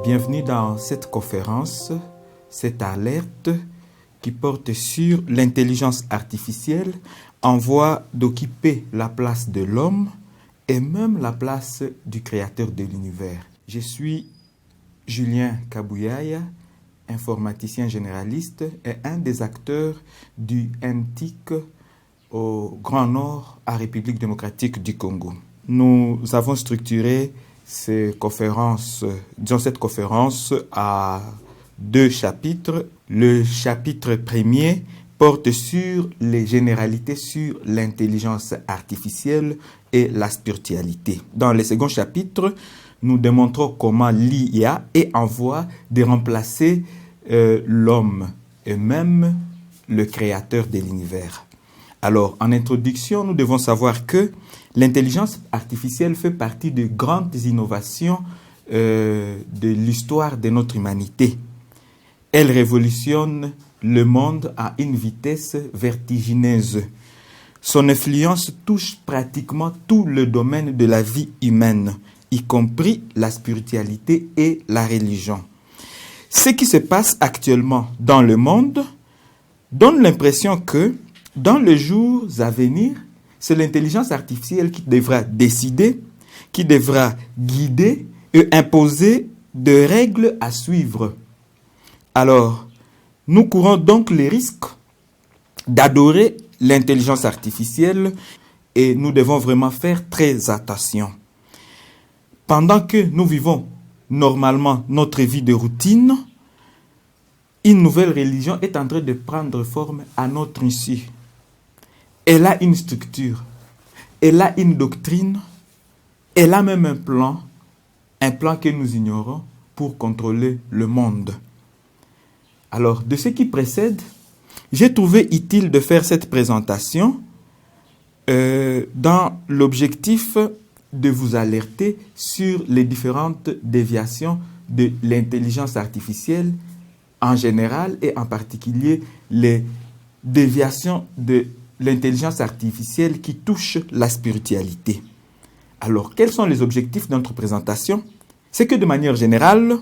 Bienvenue dans cette conférence, cette alerte qui porte sur l'intelligence artificielle en voie d'occuper la place de l'homme et même la place du créateur de l'univers. Je suis Julien Kabouyaya, informaticien généraliste et un des acteurs du NTIC au Grand Nord, à République démocratique du Congo. Nous avons structuré cette conférence à 2 chapitres. Le chapitre premier porte sur les généralités sur l'intelligence artificielle et la spiritualité. Dans le second chapitre, nous démontrons comment l'IA est en voie de remplacer l'homme et même le créateur de l'univers. Alors, en introduction, nous devons savoir que l'intelligence artificielle fait partie de grandes innovations de l'histoire de notre humanité. Elle révolutionne le monde à une vitesse vertigineuse. Son influence touche pratiquement tout le domaine de la vie humaine, y compris la spiritualité et la religion. Ce qui se passe actuellement dans le monde donne l'impression que, dans les jours à venir, c'est l'intelligence artificielle qui devra décider, qui devra guider et imposer des règles à suivre. Alors, nous courons donc les risques d'adorer l'intelligence artificielle et nous devons vraiment faire très attention. Pendant que nous vivons normalement notre vie de routine, une nouvelle religion est en train de prendre forme à notre insu. Elle a une structure, elle a une doctrine, elle a même un plan que nous ignorons pour contrôler le monde. Alors, de ce qui précède, j'ai trouvé utile de faire cette présentation dans l'objectif de vous alerter sur les différentes déviations de l'intelligence artificielle en général et en particulier les déviations de l'intelligence artificielle qui touche la spiritualité. Alors, quels sont les objectifs de notre présentation? C'est que de manière générale,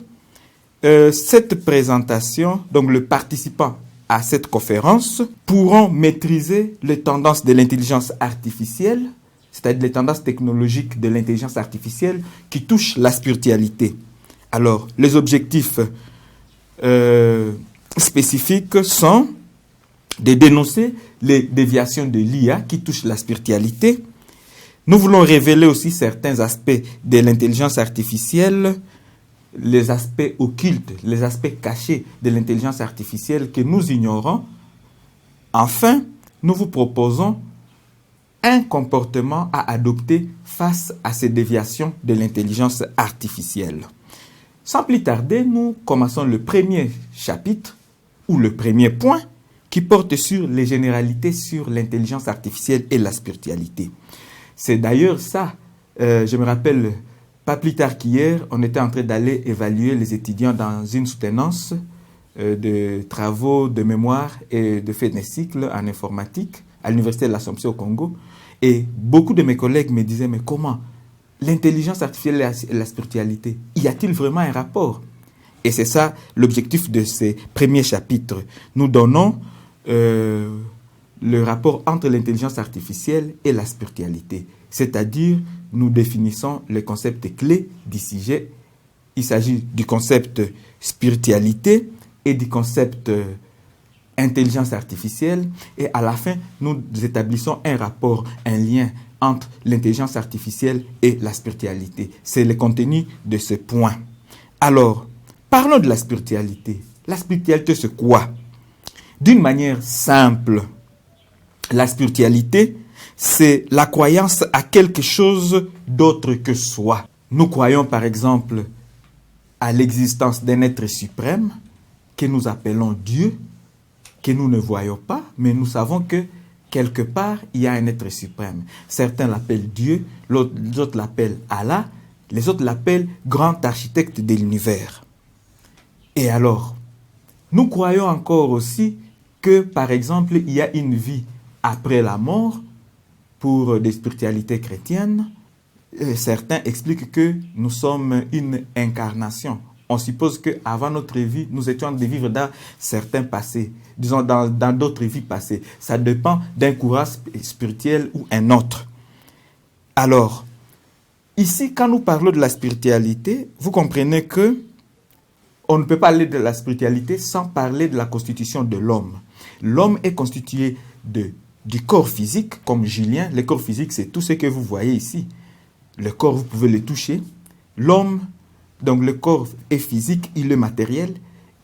cette présentation, donc les participants à cette conférence, pourront maîtriser les tendances de l'intelligence artificielle, c'est-à-dire les tendances technologiques de l'intelligence artificielle qui touchent la spiritualité. Alors, les objectifs spécifiques sont de dénoncer les déviations de l'IA qui touchent la spiritualité. Nous voulons révéler aussi certains aspects de l'intelligence artificielle, les aspects occultes, les aspects cachés de l'intelligence artificielle que nous ignorons. Enfin, nous vous proposons un comportement à adopter face à ces déviations de l'intelligence artificielle. Sans plus tarder, nous commençons le premier chapitre ou le premier point qui porte sur les généralités sur l'intelligence artificielle et la spiritualité. C'est d'ailleurs ça, je me rappelle, pas plus tard qu'hier, on était en train d'aller évaluer les étudiants dans une soutenance de travaux de mémoire et de fait d'un cycle en informatique à l'Université de l'Assomption au Congo. Et beaucoup de mes collègues me disaient, mais comment l'intelligence artificielle et la spiritualité, y a-t-il vraiment un rapport? Et c'est ça l'objectif de ces premiers chapitres. Nous donnons le rapport entre l'intelligence artificielle et la spiritualité. C'est-à-dire, nous définissons les concepts clés du sujet. Il s'agit du concept spiritualité et du concept intelligence artificielle. Et à la fin, nous établissons un rapport, un lien entre l'intelligence artificielle et la spiritualité. C'est le contenu de ce point. Alors, parlons de la spiritualité. La spiritualité, c'est quoi? D'une manière simple, la spiritualité, c'est la croyance à quelque chose d'autre que soi. Nous croyons par exemple à l'existence d'un être suprême que nous appelons Dieu, que nous ne voyons pas, mais nous savons que quelque part, il y a un être suprême. Certains l'appellent Dieu, les autres l'appellent Allah, les autres l'appellent grand architecte de l'univers. Et alors, nous croyons encore aussi que, par exemple, il y a une vie après la mort pour des spiritualités chrétiennes. Certains expliquent que nous sommes une incarnation. on suppose qu'avant notre vie, nous étions de vivre dans certains passés, disons dans d'autres vies passées. Ça dépend d'un courant spirituel ou un autre. Alors, ici, quand nous parlons de la spiritualité, vous comprenez que on ne peut pas parler de la spiritualité sans parler de la constitution de l'homme. L'homme est constitué du corps physique, comme Julien. Le corps physique, c'est tout ce que vous voyez ici. Le corps, vous pouvez le toucher. L'homme, donc le corps est physique, il est matériel.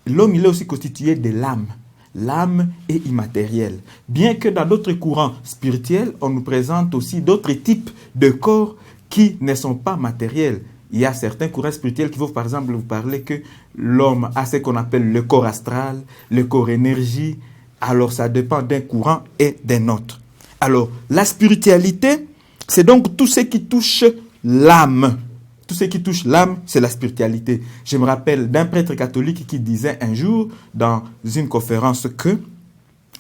L'homme, il est aussi constitué de l'âme. L'âme est immatérielle. Bien que dans d'autres courants spirituels, on nous présente aussi d'autres types de corps qui ne sont pas matériels. Il y a certains courants spirituels qui vont par exemple vous parler que l'homme a ce qu'on appelle le corps astral, le corps énergie. Alors ça dépend d'un courant et d'un autre. Alors la spiritualité, c'est donc tout ce qui touche l'âme. Tout ce qui touche l'âme, c'est la spiritualité. Je me rappelle d'un prêtre catholique qui disait un jour dans une conférence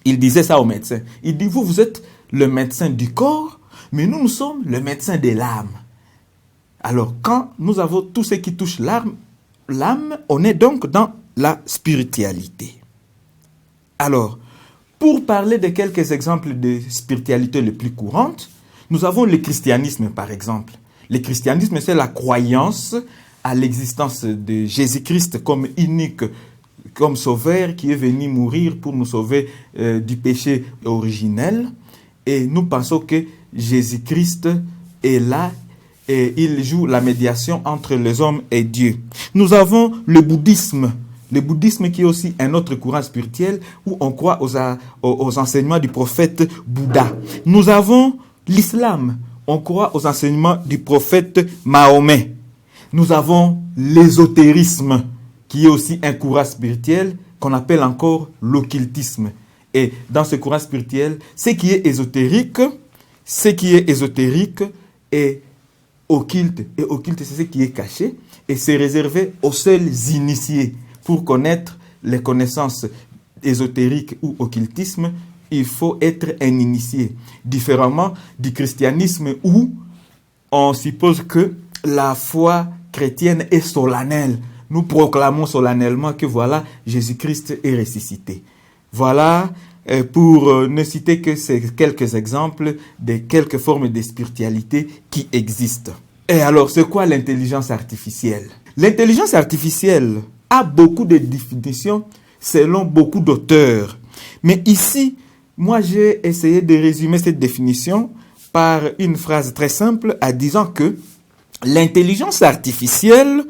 il disait ça aux médecins. Il dit, vous êtes le médecin du corps, mais nous sommes le médecin de l'âme. Alors, quand nous avons tout ce qui touche l'âme, on est donc dans la spiritualité. Alors, pour parler de quelques exemples de spiritualité les plus courantes, nous avons le christianisme, par exemple. Le christianisme, c'est la croyance à l'existence de Jésus-Christ comme unique, comme sauveur qui est venu mourir pour nous sauver du péché originel. Et nous pensons que Jésus-Christ est là et il joue la médiation entre les hommes et Dieu. Nous avons le bouddhisme qui est aussi un autre courant spirituel où on croit aux enseignements du prophète Bouddha. Nous avons l'islam, on croit aux enseignements du prophète Mahomet. Nous avons l'ésotérisme qui est aussi un courant spirituel qu'on appelle encore l'occultisme. Et dans ce courant spirituel, ce qui est ésotérique est occulte. Et occulte, c'est ce qui est caché. Et c'est réservé aux seuls initiés. Pour connaître les connaissances ésotériques ou occultisme, il faut être un initié. Différemment du christianisme où on suppose que la foi chrétienne est solennelle. Nous proclamons solennellement que voilà, Jésus-Christ est ressuscité. Voilà, pour ne citer que ces quelques exemples de quelques formes de spiritualité qui existent. Et alors, c'est quoi l'intelligence artificielle? L'intelligence artificielle a beaucoup de définitions selon beaucoup d'auteurs. Mais ici, moi, j'ai essayé de résumer cette définition par une phrase très simple en disant que l'intelligence artificielle,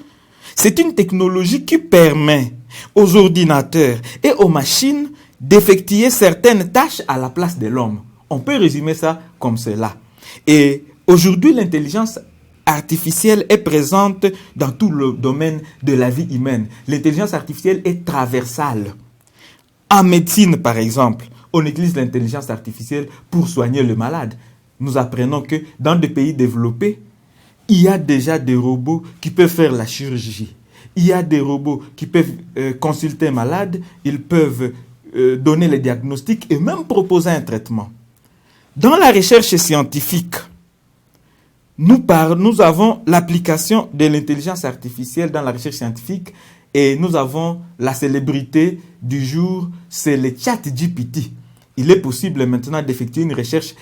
c'est une technologie qui permet aux ordinateurs et aux machines d'effectuer certaines tâches à la place de l'homme. On peut résumer ça comme cela. Et aujourd'hui, l'intelligence artificielle est présente dans tout le domaine de la vie humaine. L'intelligence artificielle est transversale. En médecine, par exemple, on utilise l'intelligence artificielle pour soigner le malade. Nous apprenons que dans des pays développés, il y a déjà des robots qui peuvent faire la chirurgie. Il y a des robots qui peuvent consulter un malade, ils peuvent donner les diagnostics et même proposer un traitement. Dans la recherche scientifique, nous avons l'application de l'intelligence artificielle dans la recherche scientifique et nous avons la célébrité du jour, c'est le ChatGPT. Il est possible maintenant d'effectuer une recherche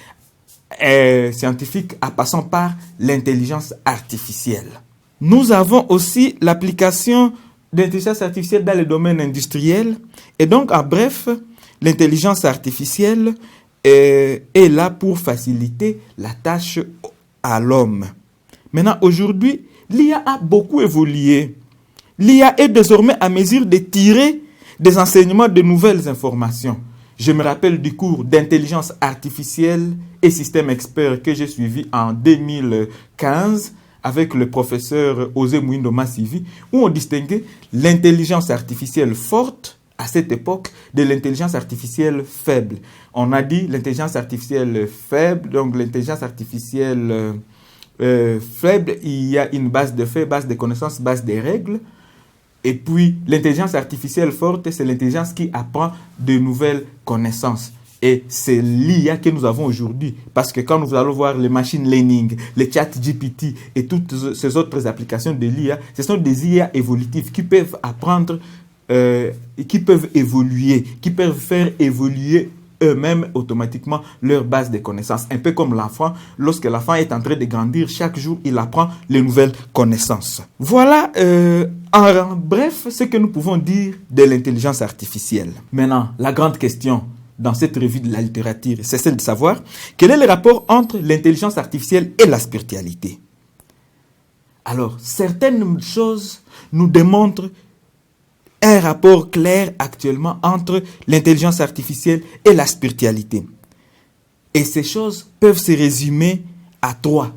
scientifique en passant par l'intelligence artificielle. Nous avons aussi l'application de l'intelligence artificielle dans le domaine industriel. Et donc, en bref, l'intelligence artificielle est là pour faciliter la tâche à l'homme. Maintenant, aujourd'hui, l'IA a beaucoup évolué. L'IA est désormais à mesure de tirer des enseignements de nouvelles informations. Je me rappelle du cours d'intelligence artificielle et système expert que j'ai suivi en 2015 avec le professeur Osé Mouindo Massivi, où on distinguait l'intelligence artificielle forte à cette époque de l'intelligence artificielle faible. On a dit l'intelligence artificielle faible, donc l'intelligence artificielle faible, il y a une base de faits, base de connaissances, base de règles. Et puis, l'intelligence artificielle forte, c'est l'intelligence qui apprend de nouvelles connaissances. Et c'est l'IA que nous avons aujourd'hui. Parce que quand nous allons voir les machine learning, les chat GPT et toutes ces autres applications de l'IA, ce sont des IA évolutives qui peuvent apprendre, qui peuvent évoluer, qui peuvent faire évoluer eux-mêmes automatiquement leur base de connaissances. Un peu comme l'enfant, lorsque l'enfant est en train de grandir, chaque jour, il apprend les nouvelles connaissances. Voilà, en bref, ce que nous pouvons dire de l'intelligence artificielle. Maintenant, la grande question dans cette revue de la littérature, c'est celle de savoir quel est le rapport entre l'intelligence artificielle et la spiritualité. Alors, certaines choses nous démontrent un rapport clair actuellement entre l'intelligence artificielle et la spiritualité. Et ces choses peuvent se résumer à 3.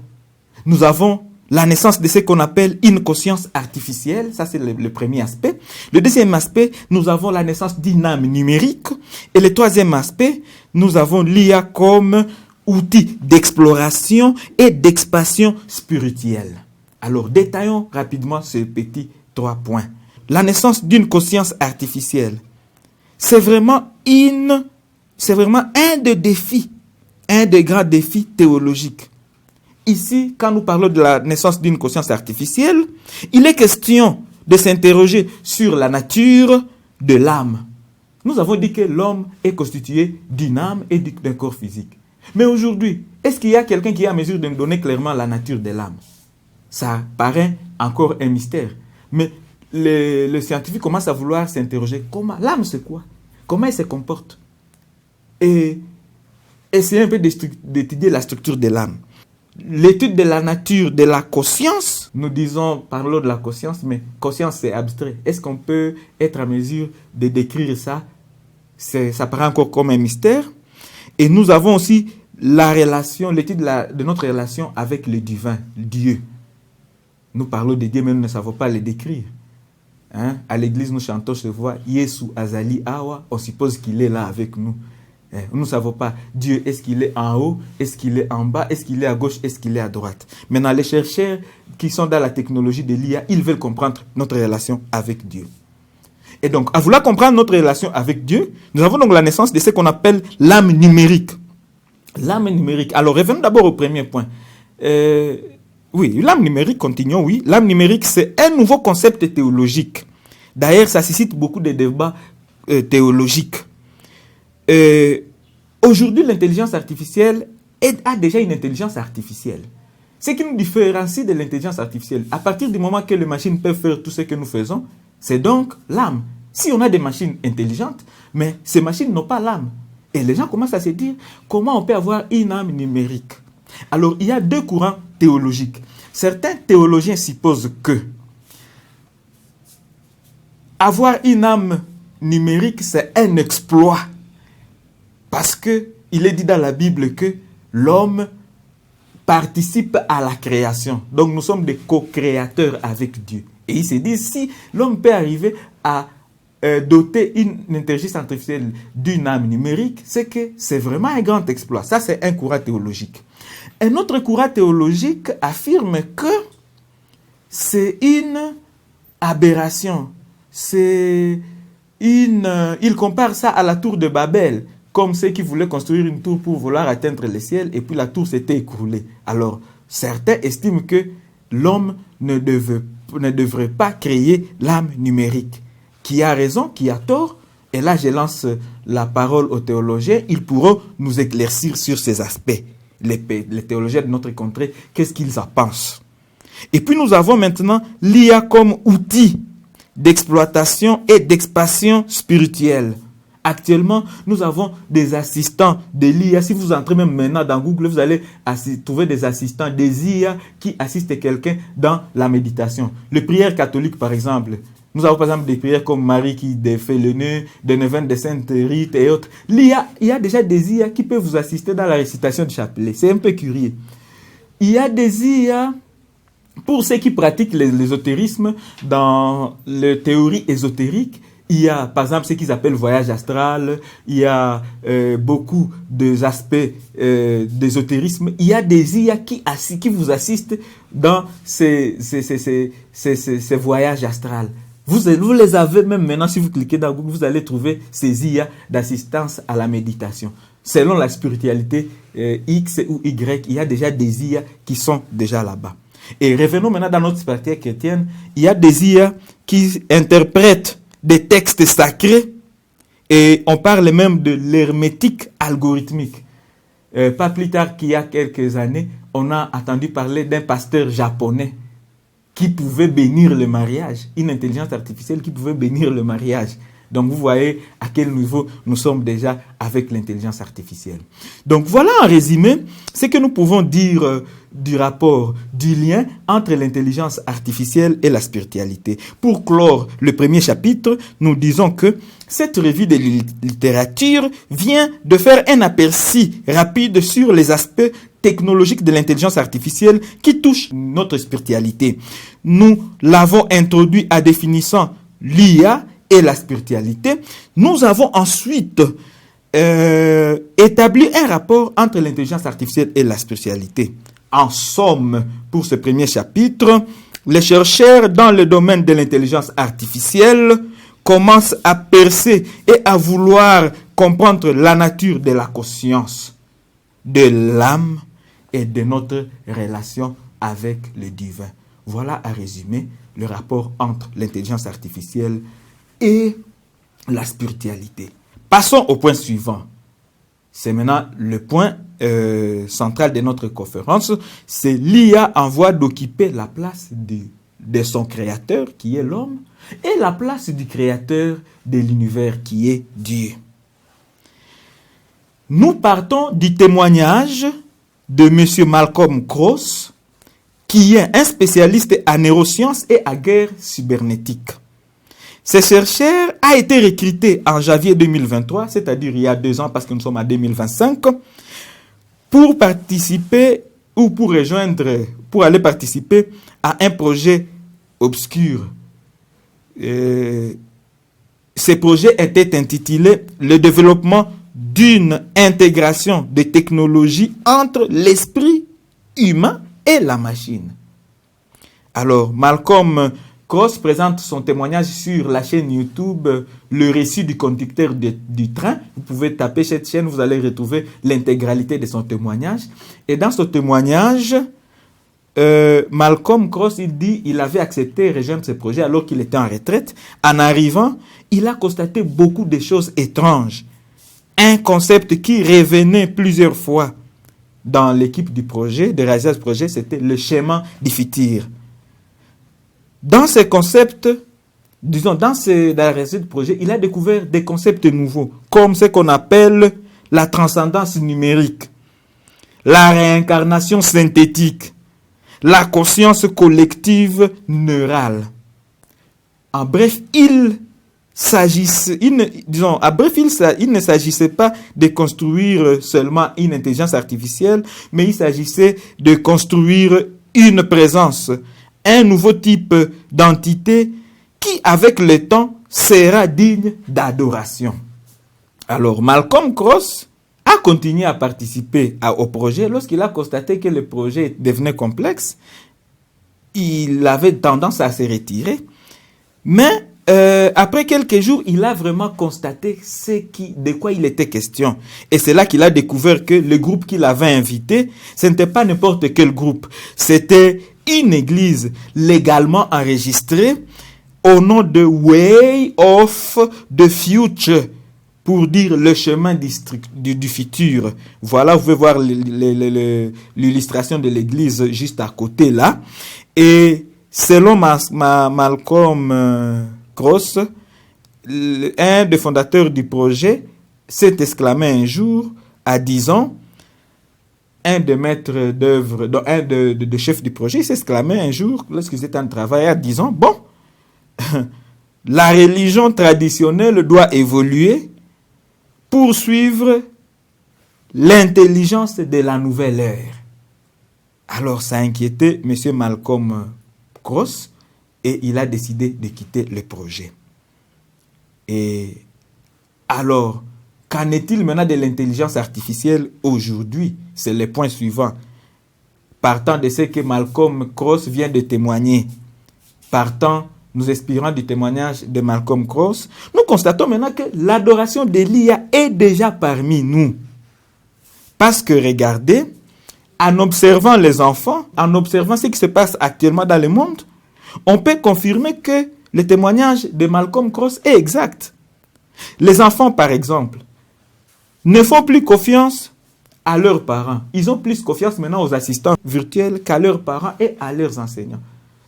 Nous avons la naissance de ce qu'on appelle une conscience artificielle, ça c'est le premier aspect. Le deuxième aspect, nous avons la naissance d'une âme numérique. Et le troisième aspect, nous avons l'IA comme outil d'exploration et d'expansion spirituelle. Alors détaillons rapidement ces petits 3 points. La naissance d'une conscience artificielle, c'est vraiment un des défis, un des grands défis théologiques. Ici, quand nous parlons de la naissance d'une conscience artificielle, il est question de s'interroger sur la nature de l'âme. Nous avons dit que l'homme est constitué d'une âme et d'un corps physique. Mais aujourd'hui, est-ce qu'il y a quelqu'un qui est à mesure de nous donner clairement la nature de l'âme? Ça paraît encore un mystère. Mais le scientifique commence à vouloir s'interroger. Comment l'âme, c'est quoi? Comment elle se comporte? Et essayer un peu d'étudier la structure de l'âme. L'étude de la nature de la conscience, nous disons, parlons de la conscience, mais conscience c'est abstrait. Est-ce qu'on peut être à mesure de décrire ça? Ça paraît encore comme un mystère. Et nous avons aussi la relation, l'étude de notre relation avec le divin, Dieu. Nous parlons de Dieu, mais nous ne savons pas le décrire. À l'église, nous chantons, je vois, Yesu Azali Awa, on suppose qu'il est là avec nous. Nous ne savons pas, Dieu, est-ce qu'il est en haut, est-ce qu'il est en bas, est-ce qu'il est à gauche, est-ce qu'il est à droite. Maintenant, les chercheurs qui sont dans la technologie de l'IA, ils veulent comprendre notre relation avec Dieu. Et donc, à vouloir comprendre notre relation avec Dieu, nous avons donc la naissance de ce qu'on appelle l'âme numérique. L'âme numérique. Alors, revenons d'abord au premier point. Oui, l'âme numérique, continuons, oui. L'âme numérique, c'est un nouveau concept théologique. D'ailleurs, ça suscite beaucoup de débats théologiques. Aujourd'hui, l'intelligence artificielle a déjà une intelligence artificielle. Ce qui nous différencie de l'intelligence artificielle, à partir du moment que les machines peuvent faire tout ce que nous faisons, c'est donc l'âme. Si on a des machines intelligentes, mais ces machines n'ont pas l'âme. Et les gens commencent à se dire, comment on peut avoir une âme numérique? Alors, il y a 2 courants théologiques. Certains théologiens supposent que avoir une âme numérique, c'est un exploit. Parce qu'il est dit dans la Bible que l'homme participe à la création. Donc nous sommes des co-créateurs avec Dieu. Et il se dit, si l'homme peut arriver à doter une intelligence artificielle d'une âme numérique, c'est que c'est vraiment un grand exploit. Ça, c'est un courant théologique. Un autre courant théologique affirme que c'est une aberration. Il compare ça à la tour de Babel, comme ceux qui voulaient construire une tour pour vouloir atteindre le ciel, et puis la tour s'était écroulée. Alors, certains estiment que l'homme ne devrait pas créer l'âme numérique. Qui a raison, qui a tort? Et là, je lance la parole aux théologiens. Ils pourront nous éclaircir sur ces aspects. Les théologiens de notre contrée, qu'est-ce qu'ils en pensent? Et puis, nous avons maintenant l'IA comme outil d'exploitation et d'expansion spirituelle. Actuellement, nous avons des assistants de l'IA. Si vous entrez même maintenant dans Google, vous allez trouver des assistants, des IA qui assistent quelqu'un dans la méditation. Les prières catholiques, par exemple. Nous avons par exemple des prières comme Marie qui défait le nœud, des neuvaines de Sainte Rite et autres. L'IA, il y a déjà des IA qui peuvent vous assister dans la récitation du chapelet. C'est un peu curieux. Il y a des IA pour ceux qui pratiquent l'ésotérisme dans les théories ésotériques. Il y a, par exemple, ce qu'ils appellent voyage astral. Il y a beaucoup d'aspects d'ésotérisme. Il y a des IA qui vous assistent dans ces voyages astrales. Vous les avez même maintenant, si vous cliquez dans Google, vous allez trouver ces IA d'assistance à la méditation. selon la spiritualité X ou Y, il y a déjà des IA qui sont déjà là-bas. Et revenons maintenant dans notre spiritualité chrétienne, il y a des IA qui interprètent des textes sacrés et on parle même de l'hermétique algorithmique. Pas plus tard qu'il y a quelques années, on a entendu parler d'un pasteur japonais qui pouvait bénir le mariage, une intelligence artificielle qui pouvait bénir le mariage. Donc vous voyez à quel niveau nous sommes déjà avec l'intelligence artificielle. Donc voilà en résumé ce que nous pouvons dire du rapport, du lien entre l'intelligence artificielle et la spiritualité. Pour clore le premier chapitre, nous disons que cette revue de littérature vient de faire un aperçu rapide sur les aspects technologiques de l'intelligence artificielle qui touchent notre spiritualité. Nous l'avons introduit en définissant l'IA et la spiritualité. Nous avons ensuite établi un rapport entre l'intelligence artificielle et la spiritualité. En somme, pour ce premier chapitre, les chercheurs dans le domaine de l'intelligence artificielle commencent à percer et à vouloir comprendre la nature de la conscience, de l'âme et de notre relation avec le divin. Voilà à résumer le rapport entre l'intelligence artificielle et la spiritualité. Passons au point suivant. C'est maintenant le point central de notre conférence. C'est l'IA en voie d'occuper la place de son créateur, qui est l'homme, et la place du créateur de l'univers, qui est Dieu. Nous partons du témoignage de M. Malcolm Cross, qui est un spécialiste en neurosciences et en guerre cybernétique. Ce chercheur a été recruté en janvier 2023, c'est-à-dire il y a 2 ans parce que nous sommes en 2025, pour participer ou pour aller participer à un projet obscur. Ce projet était intitulé « Le développement d'une intégration de technologies entre l'esprit humain et la machine ». Alors, Malcolm Cross présente son témoignage sur la chaîne YouTube Le récit du conducteur du train. Vous pouvez taper cette chaîne, vous allez retrouver l'intégralité de son témoignage. Et dans ce témoignage, Malcolm Cross, il dit qu'il avait accepté de rejoindre ce projet alors qu'il était en retraite. En arrivant, il a constaté beaucoup de choses étranges. Un concept qui revenait plusieurs fois dans l'équipe du projet, de réaliser ce projet, c'était le schéma du futur. Dans ces concepts, dans la réussite du projet, il a découvert des concepts nouveaux, comme ce qu'on appelle la transcendance numérique, la réincarnation synthétique, la conscience collective neurale. En bref, il ne s'agissait pas de construire seulement une intelligence artificielle, mais il s'agissait de construire une présence, un nouveau type d'entité qui, avec le temps, sera digne d'adoration. Alors, Malcolm Cross a continué à participer au projet. Lorsqu'il a constaté que le projet devenait complexe, il avait tendance à se retirer. Mais après quelques jours, il a vraiment constaté de quoi il était question. Et c'est là qu'il a découvert que le groupe qu'il avait invité, ce n'était pas n'importe quel groupe. C'était une église légalement enregistrée au nom de Way of the Future, pour dire le chemin du futur. Voilà, vous pouvez voir l'illustration de l'église juste à côté là. Et selon Malcolm Cross, un des fondateurs du projet s'est exclamé un jour, à 10 ans, un des maîtres d'œuvre, un des chefs du projet, s'est exclamé un jour, lorsqu'ils étaient en travail, à 10 ans, bon, la religion traditionnelle doit évoluer pour suivre l'intelligence de la nouvelle ère. Alors ça a inquiété M. Malcolm Cross et il a décidé de quitter le projet. Et alors, qu'en est-il maintenant de l'intelligence artificielle aujourd'hui? C'est le point suivant. Partant de ce que Malcolm Cross vient de témoigner, nous inspirant du témoignage de Malcolm Cross, nous constatons maintenant que l'adoration de l'IA est déjà parmi nous. Parce que regardez, en observant les enfants, en observant ce qui se passe actuellement dans le monde, on peut confirmer que le témoignage de Malcolm Cross est exact. Les enfants, par exemple, ne font plus confiance à leurs parents. Ils ont plus confiance maintenant aux assistants virtuels qu'à leurs parents et à leurs enseignants.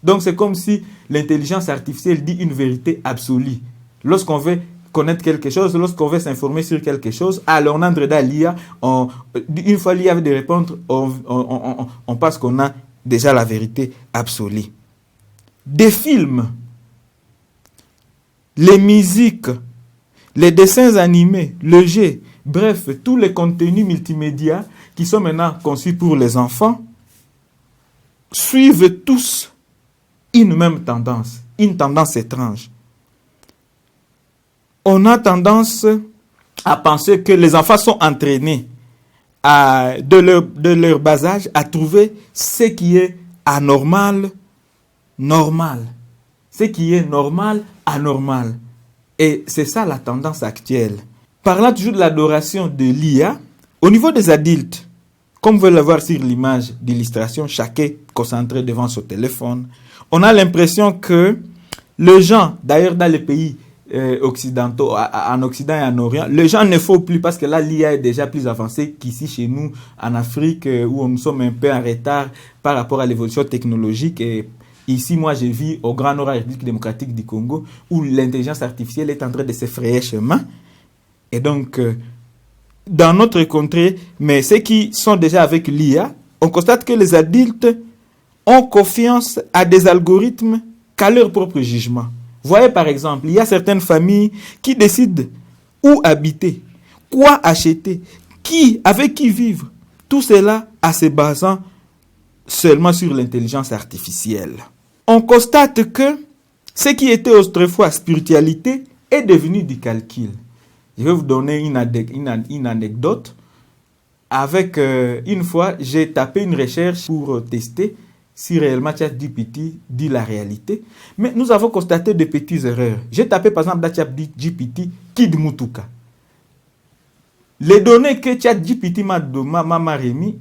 Donc c'est comme si l'intelligence artificielle dit une vérité absolue. Lorsqu'on veut connaître quelque chose, lorsqu'on veut s'informer sur quelque chose, alors on entre dans l'IA, une fois l'IA veut répondre, on pense qu'on a déjà la vérité absolue. Des films, les musiques, les dessins animés, le jeu, bref, tous les contenus multimédia qui sont maintenant conçus pour les enfants suivent tous une même tendance, une tendance étrange. On a tendance à penser que les enfants sont entraînés de leur bas âge à trouver ce qui est anormal, normal. Ce qui est normal, anormal. Et c'est ça la tendance actuelle. Parlant toujours de l'adoration de l'IA, au niveau des adultes, comme vous le voir sur l'image d'illustration, chacun concentré devant son téléphone, on a l'impression que les gens, d'ailleurs dans les pays occidentaux, en Occident et en Orient, les gens ne font plus parce que là l'IA est déjà plus avancée qu'ici chez nous en Afrique où nous sommes un peu en retard par rapport à l'évolution technologique. Et ici, moi, je vis au Grand Nord de la République démocratique du Congo où l'intelligence artificielle est en train de se frayer chemin. Et donc, dans notre contrée, mais ceux qui sont déjà avec l'IA, on constate que les adultes ont confiance à des algorithmes qu'à leur propre jugement. Voyez par exemple, il y a certaines familles qui décident où habiter, quoi acheter, avec qui vivre. Tout cela en se basant seulement sur l'intelligence artificielle. On constate que ce qui était autrefois spiritualité est devenu du calcul. Je vais vous donner une anecdote. Une fois, j'ai tapé une recherche pour tester si réellement ChatGPT dit la réalité. Mais nous avons constaté de petites erreurs. J'ai tapé par exemple dans ChatGPT Kid Mutuka. Les données que ChatGPT m'a remis,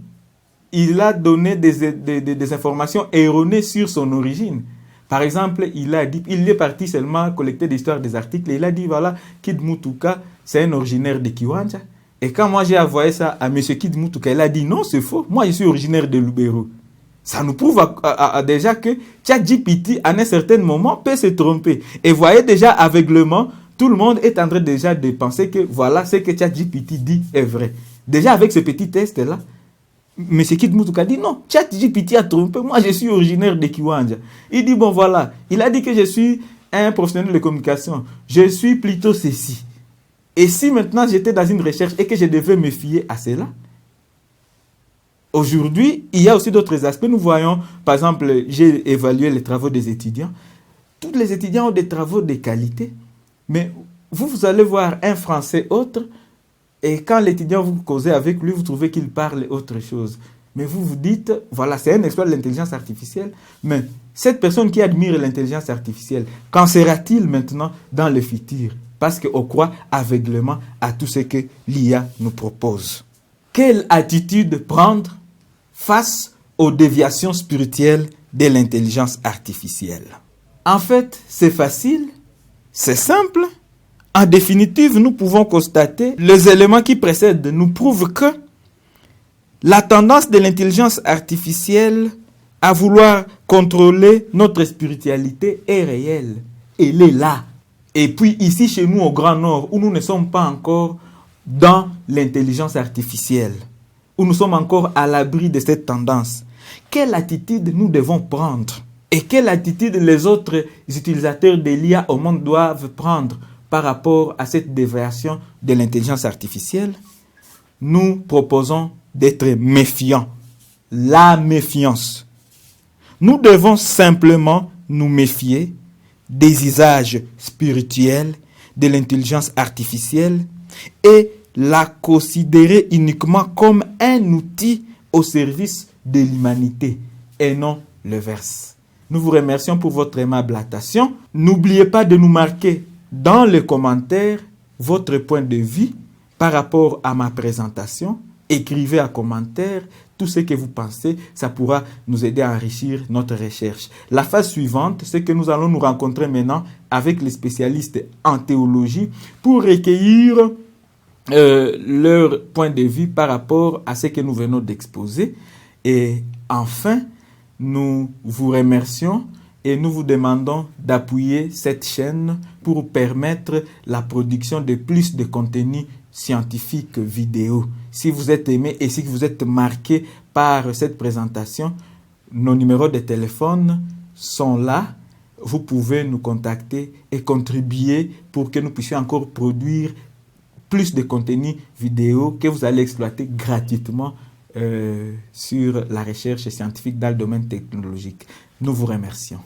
il a donné des informations erronées sur son origine. Par exemple, il est parti seulement collecter des histoires des articles et il a dit voilà, Kid Mutuka, c'est un originaire de Kiwanja. Et quand moi j'ai envoyé ça à M. Kid Mutuka, il a dit non, c'est faux. Moi je suis originaire de Lubero. Ça nous prouve déjà que ChatGPT, à un certain moment, peut se tromper. Et voyez déjà aveuglement, tout le monde est en train déjà de penser que voilà, ce que ChatGPT dit est vrai. Déjà avec ce petit test-là, M. Kid Mutuka dit non, ChatGPT a trompé, moi je suis originaire de Kiwanja. Il dit bon voilà, il a dit que je suis un professionnel de communication, je suis plutôt ceci. Et si maintenant j'étais dans une recherche et que je devais me fier à cela, aujourd'hui, il y a aussi d'autres aspects. Nous voyons, par exemple, j'ai évalué les travaux des étudiants. Tous les étudiants ont des travaux de qualité, mais vous allez voir un Français autre, et quand l'étudiant vous causez avec lui, vous trouvez qu'il parle autre chose. Mais vous vous dites, voilà, c'est un exploit de l'intelligence artificielle, mais cette personne qui admire l'intelligence artificielle, qu'en sera-t-il maintenant dans le futur? Parce qu'on croit aveuglément à tout ce que l'IA nous propose. Quelle attitude prendre face aux déviations spirituelles de l'intelligence artificielle? En fait, c'est facile, c'est simple. En définitive, nous pouvons constater, les éléments qui précèdent nous prouvent que la tendance de l'intelligence artificielle à vouloir contrôler notre spiritualité est réelle. Elle est là. Et puis ici, chez nous, au Grand Nord, où nous ne sommes pas encore dans l'intelligence artificielle, où nous sommes encore à l'abri de cette tendance, quelle attitude nous devons prendre? Et quelle attitude les autres utilisateurs de l'IA au monde doivent prendre par rapport à cette déviation de l'intelligence artificielle? Nous proposons d'être méfiants. La méfiance. Nous devons simplement nous méfier des usages spirituels de l'intelligence artificielle et la considérer uniquement comme un outil au service de l'humanité et non l'inverse. Nous vous remercions pour votre aimable attention. N'oubliez pas de nous marquer dans les commentaires votre point de vue par rapport à ma présentation écrivez en commentaire tout ce que vous pensez, ça pourra nous aider à enrichir notre recherche. La phase suivante, c'est que nous allons nous rencontrer maintenant avec les spécialistes en théologie pour recueillir leur point de vue par rapport à ce que nous venons d'exposer. Et enfin, nous vous remercions et nous vous demandons d'appuyer cette chaîne pour permettre la production de plus de contenus scientifiques vidéo. Si vous êtes aimé et si vous êtes marqué par cette présentation, nos numéros de téléphone sont là. Vous pouvez nous contacter et contribuer pour que nous puissions encore produire plus de contenus vidéo que vous allez exploiter gratuitement sur la recherche scientifique dans le domaine technologique. Nous vous remercions.